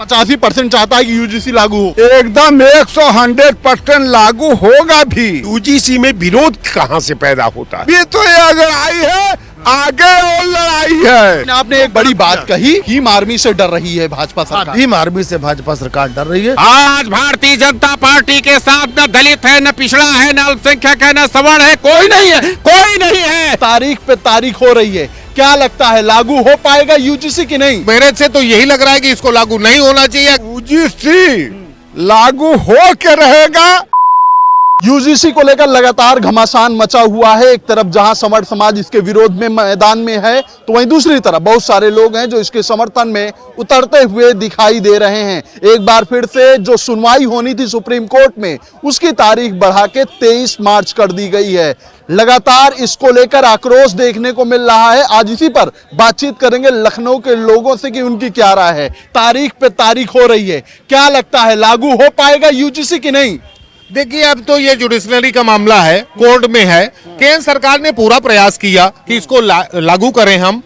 85% चाहता है कि यूजीसी लागू हो। एकदम 100% लागू होगा भी। यूजीसी में विरोध कहां से पैदा होता है? ये तो ये लड़ाई है, आगे और लड़ाई है। आपने एक बड़ी बात कही, भीम आर्मी से डर रही है भाजपा सरकार। भीम आर्मी से भाजपा सरकार डर रही है। आज भारतीय जनता पार्टी के साथ न दलित है, न पिछड़ा है, न अल्पसंख्यक है, न सवर्ण है, कोई नहीं है, कोई नहीं है। तारीख पे तारीख हो रही है, क्या लगता है लागू हो पाएगा यूजीसी की नहीं? मेरे से तो यही लग रहा है कि इसको लागू नहीं होना चाहिए। यूजीसी लागू हो के रहेगा। यूजीसी को लेकर लगातार घमासान मचा हुआ है। एक तरफ जहां समर्थ समाज इसके विरोध में मैदान में है, तो वहीं दूसरी तरफ बहुत सारे लोग हैं जो इसके समर्थन में उतरते हुए दिखाई दे रहे हैं। एक बार फिर से जो सुनवाई होनी थी सुप्रीम कोर्ट में, उसकी तारीख बढ़ा के 23 मार्च कर दी गई है। लगातार इसको लेकर आक्रोश देखने को मिल रहा है। आज इसी पर बातचीत करेंगे लखनऊ के लोगों से कि उनकी क्या राय है। तारीख पे तारीख हो रही है, क्या लगता है लागू हो पाएगा यूजीसी की नहीं? देखिए, अब तो ये जुडिशनरी का मामला है, कोर्ट में है। केंद्र सरकार ने पूरा प्रयास किया कि इसको लागू करें, हम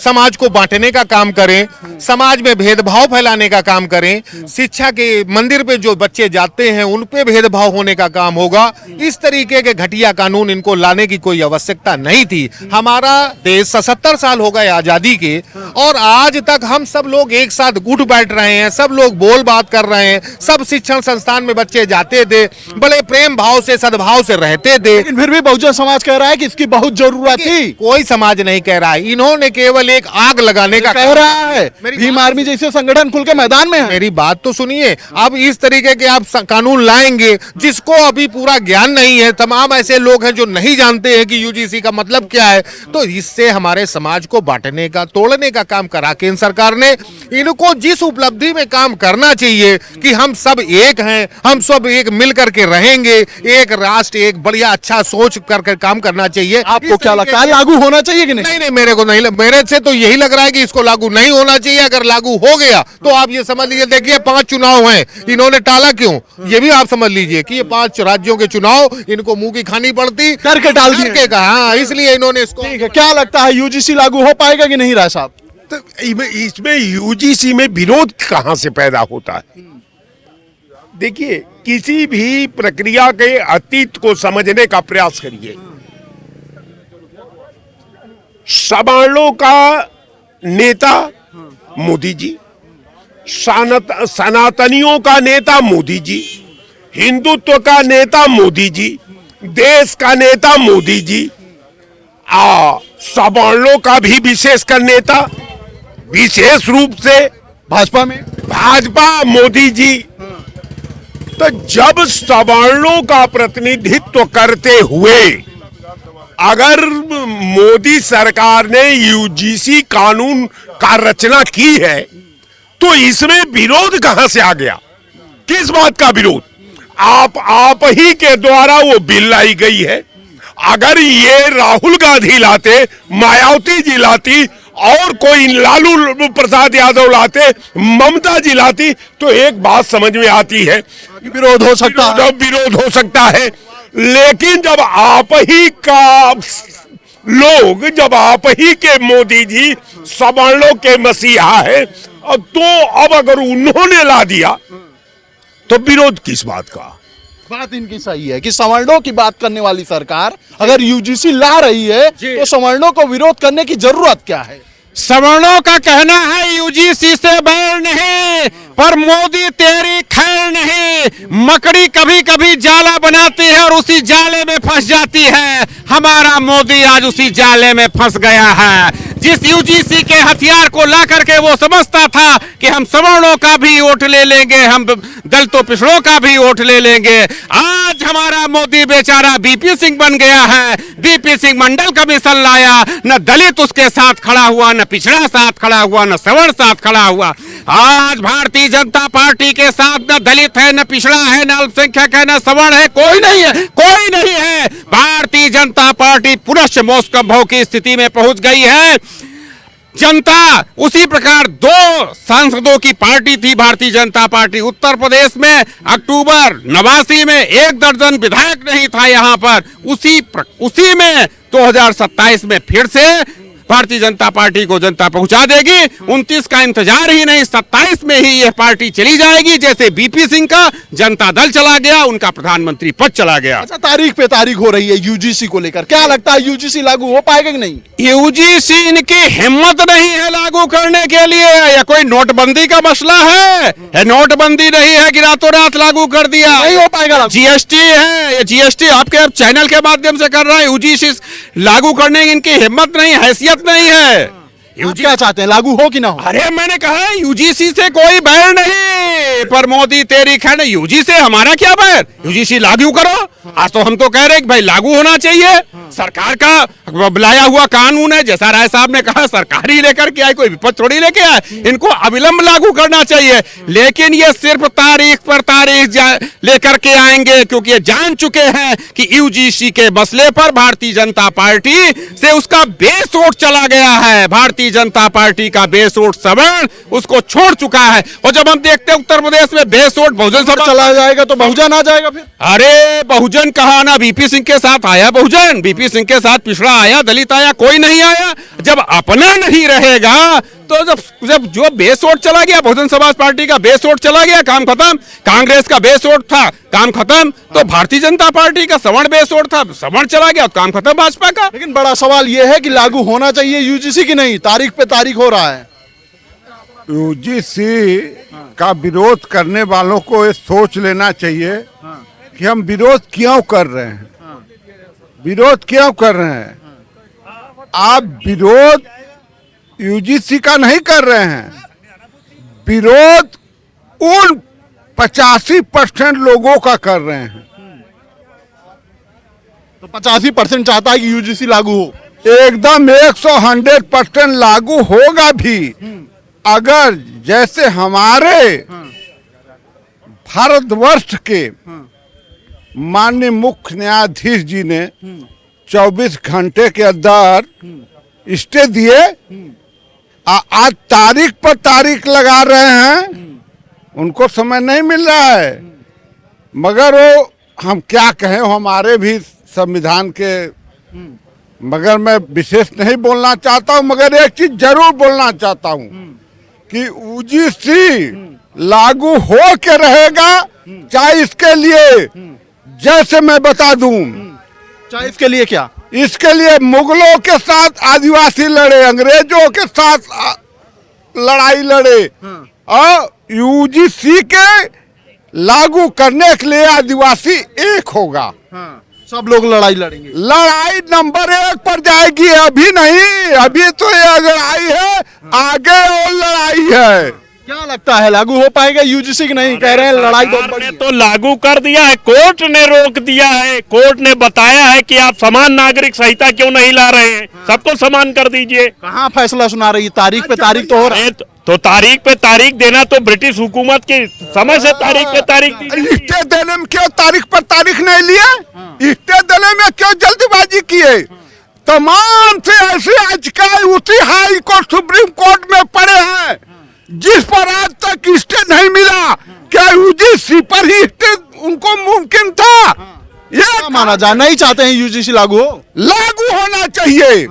समाज को बांटने का काम करें, समाज में भेदभाव फैलाने का काम करें, शिक्षा के मंदिर पे जो बच्चे जाते हैं उन पे भेदभाव होने का काम होगा। इस तरीके के घटिया कानून इनको लाने की कोई आवश्यकता नहीं थी। हमारा देश 77 साल हो गए आजादी के, और आज तक हम सब लोग एक साथ उठ बैठ रहे हैं, सब लोग बोल बात कर रहे हैं, सब शिक्षण संस्थान में बच्चे जाते थे, बड़े प्रेम भाव से सद्भाव से रहते थे। लेकिन फिर भी बहुजन समाज कह रहा है कि इसकी बहुत जरूरत थी। कोई समाज नहीं कह रहा है, इन्होंने केवल एक आग लगाने का कह रहा है। भीम आर्मी जैसे संगठन खुल के मैदान में है। मेरी बात तो सुनिए। अब इस तरीके के आप कानून लाएंगे जिसको अभी पूरा ज्ञान नहीं है, तमाम ऐसे लोग हैं जो नहीं जानते हैं कि यूजीसी का मतलब क्या है, तो इससे हमारे समाज को बांटने का, तोड़ने का काम करा केंद्र सरकार ने। इनको जिस उपलब्धि में काम करना चाहिए कि हम सब एक हैं, हम सब एक मिलकर के रहेंगे, एक राष्ट्र, एक बढ़िया अच्छा सोच करके काम करना चाहिए। आपको क्या लगता है लागू होना चाहिए कि नहीं? नहीं नहीं, मेरे को नहीं, मेरे से तो यही लग रहा है कि इसको लागू नहीं होना चाहिए। अगर लागू हो गया तो आप ये समझ लीजिए, देखिए 5 चुनाव हैं, इन्होंने टाला क्यों, ये भी आप समझ लीजिए कि ये 5 राज्यों के चुनाव इनको मुंह की खानी पड़ती, करके डाल दिए। हाँ, इसलिए इन्होंने इसको। ठीक है, क्या लगता है यूजीसी लागू हो पाएगा कि नहीं राय साहब? तो इसमें यूजीसी में विरोध कहां से पैदा होता है? देखिए, किसी भी प्रक्रिया के अतीत को समझने का प्रयास करिए। सवर्णों का नेता मोदी जी, सनातनियों का नेता मोदी जी, हिंदुत्व का नेता मोदी जी, देश का नेता मोदी जी, सवर्णों का भी विशेषकर नेता, विशेष रूप से भाजपा में भाजपा मोदी जी। तो जब सवर्णों का प्रतिनिधित्व करते हुए अगर मोदी सरकार ने यूजीसी कानून का रचना की है, तो इसमें विरोध कहां से आ गया? किस बात का विरोध? आप ही के द्वारा वो बिल लाई गई है। अगर ये राहुल गांधी लाते, मायावती जी लाती, और कोई लालू प्रसाद यादव लाते, ममता जी लाती, तो एक बात समझ में आती है, विरोध हो सकता है। विरोध हो सकता है। लेकिन जब आप ही का लोग, जब आप ही के मोदी जी सवर्णों के मसीहा है, तो अब अगर उन्होंने ला दिया तो विरोध किस बात का? बात इनकी सही है कि सवर्णों की बात करने वाली सरकार अगर यूजीसी ला रही है तो सवर्णों को विरोध करने की जरूरत क्या है? सवर्णों का कहना है यूजीसी से बैर नहीं, पर मोदी तेरी खैर नहीं। मकड़ी कभी कभी जाला बनाती है और उसी जाले में फंस जाती है। हमारा मोदी आज उसी जाले में फंस गया है। जिस यूजीसी के हथियार को ला करके वो समझता था कि हम सवर्णों का भी वोट ले लेंगे, हम दलितों पिछड़ों का भी वोट ले लेंगे, आज हमारा मोदी बेचारा बीपी सिंह बन गया है। बीपी सिंह मंडल कमीशन लाया, न दलित उसके साथ खड़ा हुआ, न पिछड़ा साथ खड़ा हुआ, न सवर्ण साथ खड़ा हुआ। आज भारतीय जनता पार्टी के साथ न दलित है, न पिछड़ा है, न अल्पसंख्यक है, न सवर्ण है, कोई नहीं है, कोई नहीं है। भारतीय जनता पार्टी पुनश्च मौसकंभों की स्थिति में पहुंच गई है। जनता उसी प्रकार 2 सांसदों की पार्टी थी भारतीय जनता पार्टी। उत्तर प्रदेश में अक्टूबर 89 में 1 दर्जन विधायक नहीं था यहाँ पर। उसी में 2027 में फिर से भारतीय जनता पार्टी को जनता पहुंचा देगी। 29 का इंतजार ही नहीं, 27 में ही यह पार्टी चली जाएगी। जैसे बीपी सिंह का जनता दल चला गया, उनका प्रधानमंत्री पद चला गया। अच्छा, तारीख पे तारीख हो रही है यूजीसी को लेकर, क्या लगता है यूजीसी लागू हो पाएगा कि नहीं? यूजीसी इनकी हिम्मत नहीं है लागू करने के लिए। या कोई नोटबंदी का मसला है? नोटबंदी नहीं है कि रातों रात लागू कर दिया, नहीं हो पाएगा। जीएसटी है, ये जीएसटी आपके चैनल के माध्यम से कर रहा है। यूजीसी लागू करने की इनकी हिम्मत नहीं, हैसियत नहीं है। आप क्या चाहते हैं, लागू हो कि ना हो? अरे मैंने कहा है यूजीसी से कोई बैर नहीं, पर मोदी तेरी खैर, यूजीसी से हमारा क्या बैर? यूजीसी लागू करो। आज तो हम तो कह रहे हैं कि भाई लागू होना चाहिए। सरकार का लाया हुआ कानून है, जैसा राय साहब ने कहा, सरकार ही लेकर के आए, कोई विपक्ष थोड़ी लेके आए। इनको अविलंब लागू करना चाहिए। लेकिन ये सिर्फ तारीख पर तारीख लेकर के आएंगे, क्योंकि ये जान चुके हैं कि यूजीसी के मसले पर भारतीय जनता पार्टी से उसका बेस वोट चला गया है। भारतीय जनता पार्टी का बेस वोट सवर्ण उसको छोड़ चुका है। और जब हम देखते हैं उत्तर प्रदेश में बेस वोट बहुजन समाज चला जाएगा तो बहुजन आ जाएगा फिर। अरे बहुजन कहा ना, बीपी सिंह के साथ आया बहुजन, बीपी सिंह के साथ पिछड़ा आया, दलित आया, कोई नहीं आया। जब अपना नहीं रहेगा तो जब जो बेस वोट चला गया, बहुजन समाज पार्टी का बेस वोट चला गया, काम खत्म। कांग्रेस का बेस वोट था, काम खत्म। तो भारतीय जनता पार्टी का सवर्ण बेस वोट था, सवर्ण चला गया, काम खत्म भाजपा का। लेकिन बड़ा सवाल यह है कि लागू होना चाहिए यूजीसी की नहीं, तारीख पे तारीख हो रहा है। यूजीसी का विरोध करने वालों को ये सोच लेना चाहिए कि हम विरोध क्यों कर रहे हैं, विरोध क्यों कर रहे हैं। आप विरोध यूजीसी का नहीं कर रहे हैं, विरोध उन 85% लोगों का कर रहे हैं। तो 85% चाहता है कि यूजीसी लागू हो। एकदम 100% लागू होगा भी, अगर जैसे हमारे भारतवर्ष के माननीय मुख्य न्यायाधीश जी ने 24 घंटे के अंदर स्टे दिए, आज तारीख पर तारीख लगा रहे हैं, उनको समय नहीं मिल रहा है। मगर वो हम क्या कहें, हमारे भी संविधान के, मगर मैं विशेष नहीं बोलना चाहता हूं, मगर एक चीज जरूर बोलना चाहता हूं कि यूजीसी लागू हो के रहेगा, चाहे इसके लिए, जैसे मैं बता दूं, चाहे इसके लिए क्या, इसके लिए मुगलों के साथ आदिवासी लड़े, अंग्रेजों के साथ लड़ाई लड़े, और यूजीसी के लागू करने के लिए आदिवासी एक होगा। सब लोग लड़ाई लड़ेंगे, लड़ाई नंबर 1 पर जाएगी। अभी नहीं, अभी तो ये लड़ाई है, आगे और लड़ाई है। क्या लगता है लागू हो पाएगा यूजीसी की नहीं? कह रहे हैं लड़ाई बहुत बड़ी है। तो लागू कर दिया है, कोर्ट ने रोक दिया है, कोर्ट ने बताया है कि आप समान नागरिक संहिता क्यों नहीं ला रहे हैं, सबको समान कर दीजिए। कहाँ फैसला सुना रही है? तारीख पे तारीख तो हो रहा है। तो तारीख पे तारीख देना तो ब्रिटिश हुकूमत की समय से तारीख पे तारीख दी। स्टे देने में क्यों तारीख पर तारीख नहीं लिए? स्टे देने में क्यों जल्दबाजी किए? तमाम से ऐसे याचिकाएं उसी हाई कोर्ट, सुप्रीम कोर्ट में पड़े हैं, जिस पर आज तक स्टे नहीं मिला। क्या यूजीसी पर ही स्टे उनको मुमकिन था? ये माना जाए, नहीं चाहते हैं यूजीसी लागू हो। लागू होना चाहिए।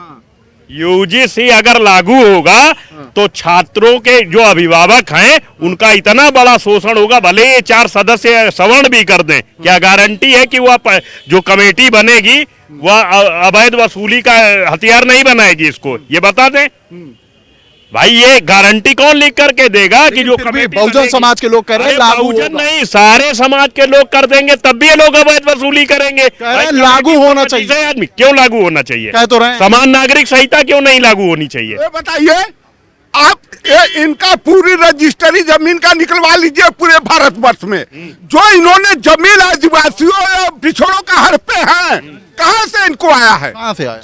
यूजीसी अगर लागू होगा तो छात्रों के जो अभिभावक हैं उनका इतना बड़ा शोषण होगा, भले ये 4 सदस्य सवर्ण भी कर दें, क्या गारंटी है कि वह जो कमेटी बनेगी वह अवैध वसूली का हथियार नहीं बनाएगी? इसको ये बता दें भाई, ये गारंटी कौन लिख करके देगा कि जो कमेटी बहुजन समाज के लोग कह रहे हैं लागू बहुजन नहीं, सारे समाज के लोग कर देंगे, तब भी ये लोग अवैध वसूली करेंगे। लागू होना चाहिए। आदमी क्यों लागू होना चाहिए? कह तो रहे हैं। समान नागरिक संहिता क्यों नहीं लागू होनी चाहिए? ये बताइए आप, इनका पूरी रजिस्ट्री जमीन का निकलवा लीजिए पूरे भारतवर्ष में। जो इन्होंने जमीन आदिवासियों या पिछड़ों का हड़पे हैं, कहाँ से इनको आया है? कहाँ से आया?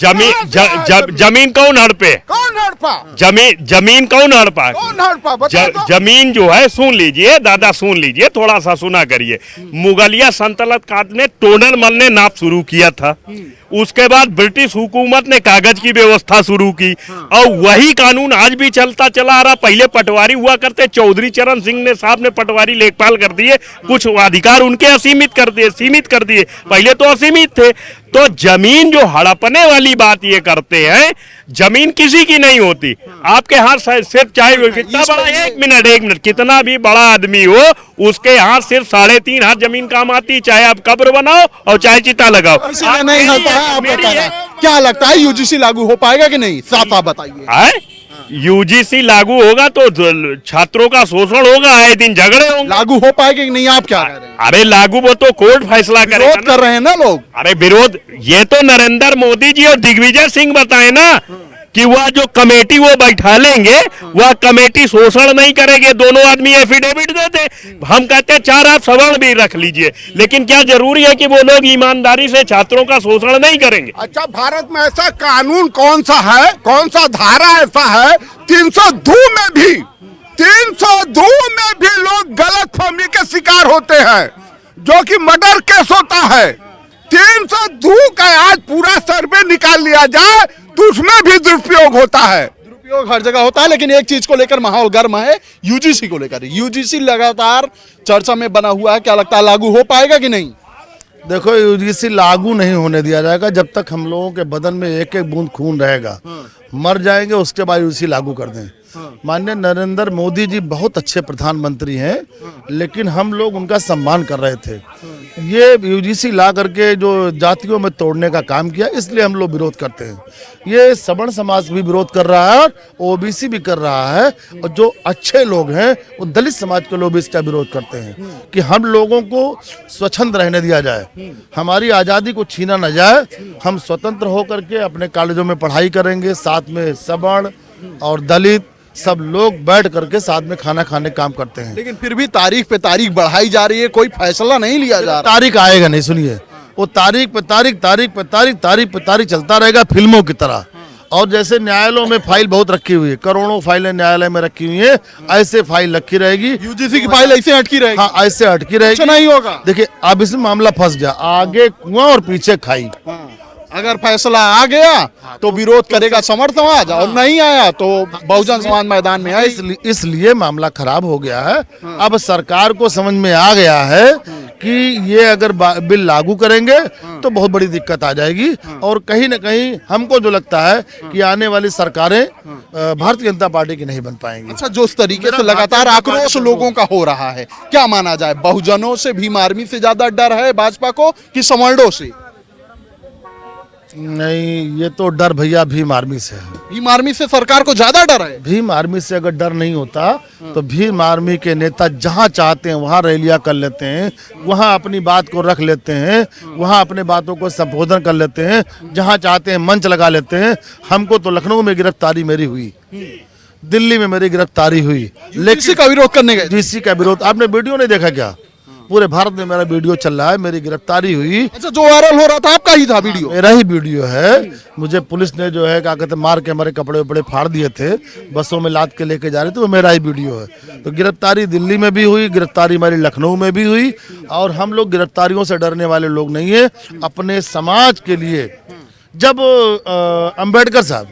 जमीन कौन हड़पे? कौन हड़पा? जमीन कौन हड़पा? कौन हड़पा? बता दो। जमीन जो है, सुन लीजिए दादा, सुन लीजिए, थोड़ा सा सुना करिए। मुगलिया सल्तनत काल में टोडर मल ने नाप शुरू किया था, उसके बाद ब्रिटिश हुकूमत ने कागज की व्यवस्था शुरू की, और वही कानून आज भी चलता चला आ रहा। पहले पटवारी हुआ करते, चौधरी चरण सिंह ने साहब ने पटवारी लेखपाल कर दिए, कुछ अधिकार उनके असीमित कर दिए, सीमित कर दिए, पहले तो असीमित थे। तो जमीन जो हड़पने वाली बात ये करते हैं, जमीन किसी की नहीं होती। आपके यहाँ सिर्फ चाहे वो कितना बड़ा, एक मिनट, कितना भी बड़ा आदमी हो, उसके यहाँ सिर्फ 3.5 हाथ जमीन काम आती, चाहे आप कब्र बनाओ और चाहे चिता लगाओ। इसलिए नहीं होता है, आप बताना क्या लगता है यूजीसी लागू हो पाएगा कि नहीं, साफ साफ बताइए। यूजीसी लागू होगा तो छात्रों का शोषण होगा, आए दिन झगड़े होंगे। लागू हो पाएगा कि नहीं, आप क्या कह रहे हैं? अरे लागू वो तो कोर्ट फैसला करेगा। विरोध कर रहे हैं ना लोग। अरे विरोध ये तो नरेंद्र मोदी जी और दिग्विजय सिंह बताए ना कि वह जो कमेटी वो बैठा लेंगे, वह कमेटी शोषण नहीं करेगी। दोनों आदमी एफिडेविट देते, हम कहते हैं 4 आप सवर्ण भी रख लीजिए, लेकिन क्या जरूरी है कि वो लोग ईमानदारी से छात्रों का शोषण नहीं करेंगे? अच्छा, भारत में ऐसा कानून कौन सा है, कौन सा धारा ऐसा है 302 में भी, 302 में भी लोग गलतफहमी के शिकार होते हैं, जो कि मर्डर केस होता है। 302 का आज पूरा सर्वे निकाल लिया जाए तो उसमें भी दुरुपयोग होता है। दुरुपयोग हर जगह होता है, लेकिन एक चीज को लेकर माहौल गर्म है, यूजीसी को लेकर। यूजीसी लगातार चर्चा में बना हुआ है, क्या लगता है लागू हो पाएगा कि नहीं? देखो, यूजीसी लागू नहीं होने दिया जाएगा जब तक हम लोगों के बदन में एक एक बूंद खून रहेगा। मर जाएंगे उसके बाद यूजीसी लागू कर दें। माननीय नरेंद्र मोदी जी बहुत अच्छे प्रधानमंत्री हैं, लेकिन हम लोग उनका सम्मान कर रहे थे। ये यूजीसी ला करके जो जातियों में तोड़ने का काम किया, इसलिए हम लोग विरोध करते हैं। ये सवर्ण समाज भी विरोध कर रहा है, ओबीसी भी कर रहा है, और जो अच्छे लोग हैं वो दलित समाज के लोग भी इसका विरोध करते हैं कि हम लोगों को स्वच्छंद रहने दिया जाए, हमारी आज़ादी को छीना न जाए। हम स्वतंत्र होकर के अपने कॉलेजों में पढ़ाई करेंगे, साथ में सवर्ण और दलित सब लोग बैठ करके साथ में खाना खाने काम करते हैं। लेकिन फिर भी तारीख पे तारीख बढ़ाई जा रही है, कोई फैसला नहीं लिया जा रहा। तारीख आएगा नहीं, सुनिए, वो तारीख पे तारीख, तारीख पे तारीख, तारीख पे तारीख चलता रहेगा फिल्मों की तरह। और जैसे न्यायालयों में फाइल बहुत रखी हुई है, करोड़ों फाइलें न्यायालय में रखी हुई है, ऐसे फाइल रखी रहेगी। यूजीसी की फाइल ऐसे अटकी रहेगी। हाँ, ऐसे अटकी रहेगी, कुछ नहीं होगा। देखिए, अब इसमें मामला फंस गया, आगे कुआं और पीछे खाई। अगर फैसला आ गया तो विरोध करेगा समर्थ समाज, और नहीं आया तो बहुजन समाज मैदान में आए। इसलिए मामला खराब हो गया है। अब सरकार को समझ में आ गया है कि ये अगर बिल लागू करेंगे तो बहुत बड़ी दिक्कत आ जाएगी, और कहीं ना कहीं हमको जो लगता है कि आने वाली सरकारें भारतीय जनता पार्टी की नहीं बन पाएंगी। अच्छा, जो इस तरीके से लगातार आक्रोश लोगों का हो रहा है, क्या माना जाए, बहुजनों से भीम आर्मी से ज्यादा डर है भाजपा को कि सवर्णों से? नहीं, ये तो डर भैया भीम आर्मी से है। भीम आर्मी से सरकार को ज्यादा डर है। भीम आर्मी से अगर डर नहीं होता तो भीम आर्मी के नेता जहां चाहते हैं वहां रैलियां कर लेते हैं, वहां अपनी बात को रख लेते हैं, वहां अपने बातों को संबोधन कर लेते हैं, जहां चाहते हैं मंच लगा लेते हैं। हमको तो लखनऊ में गिरफ्तारी मेरी हुई, दिल्ली में मेरी गिरफ्तारी हुई, लेकिन का विरोध करने गए। यूजीसी का विरोध, आपने वीडियो नहीं देखा क्या? पूरे भारत में मेरा वीडियो चल रहा है, मेरी गिरफ्तारी हुई। अच्छा, जो वायरल हो रहा था आपका ही था वीडियो? मेरा ही वीडियो है। मुझे पुलिस ने जो है क्या कहते मार के हमारे कपड़े वपड़े फाड़ दिए थे, बसों में लाद के लेके जा रहे थे, वो मेरा ही वीडियो है। तो गिरफ्तारी दिल्ली में भी हुई, गिरफ्तारी हमारी लखनऊ में भी हुई, और हम लोग गिरफ्तारियों से डरने वाले लोग नहीं है। अपने समाज के लिए जब अंबेडकर साहब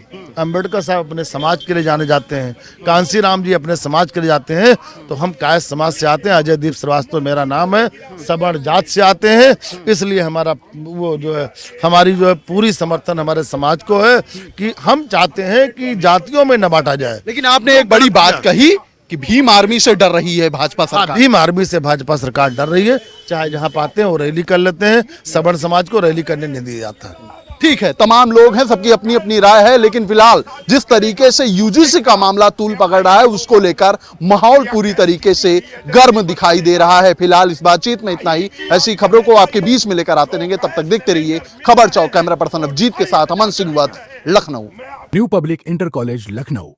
अपने समाज के लिए जाने जाते हैं, कांसी राम जी अपने समाज के लिए जाते हैं, तो हम कायस्थ समाज से आते हैं। अजय दीप श्रीवास्तव मेरा नाम है, सवर्ण जात से आते हैं, इसलिए हमारा वो जो है हमारी जो है पूरी समर्थन हमारे समाज को है कि हम चाहते हैं कि जातियों में न बांटा जाए। लेकिन आपने एक बड़ी बात कही कि भीम आर्मी से डर रही है भाजपा सरकार। भीम आर्मी से भाजपा सरकार डर रही है, चाहे जहां पाते हैं वो रैली कर लेते हैं, सवर्ण समाज को रैली करने नहीं दिया जाता है। ठीक है, तमाम लोग हैं, सबकी अपनी अपनी राय है, लेकिन फिलहाल जिस तरीके से यूजीसी का मामला तूल पकड़ रहा है, उसको लेकर माहौल पूरी तरीके से गर्म दिखाई दे रहा है। फिलहाल इस बातचीत में इतना ही। ऐसी खबरों को आपके बीच में लेकर आते रहेंगे, तब तक देखते रहिए खबर चौक। कैमरा पर्सन अभिजीत के साथ Aman Singh Vats, Lucknow. New Public Inter College Lucknow,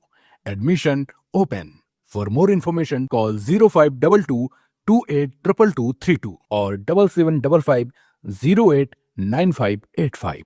admission open. For more information call 0522 282232 और 7755 089585।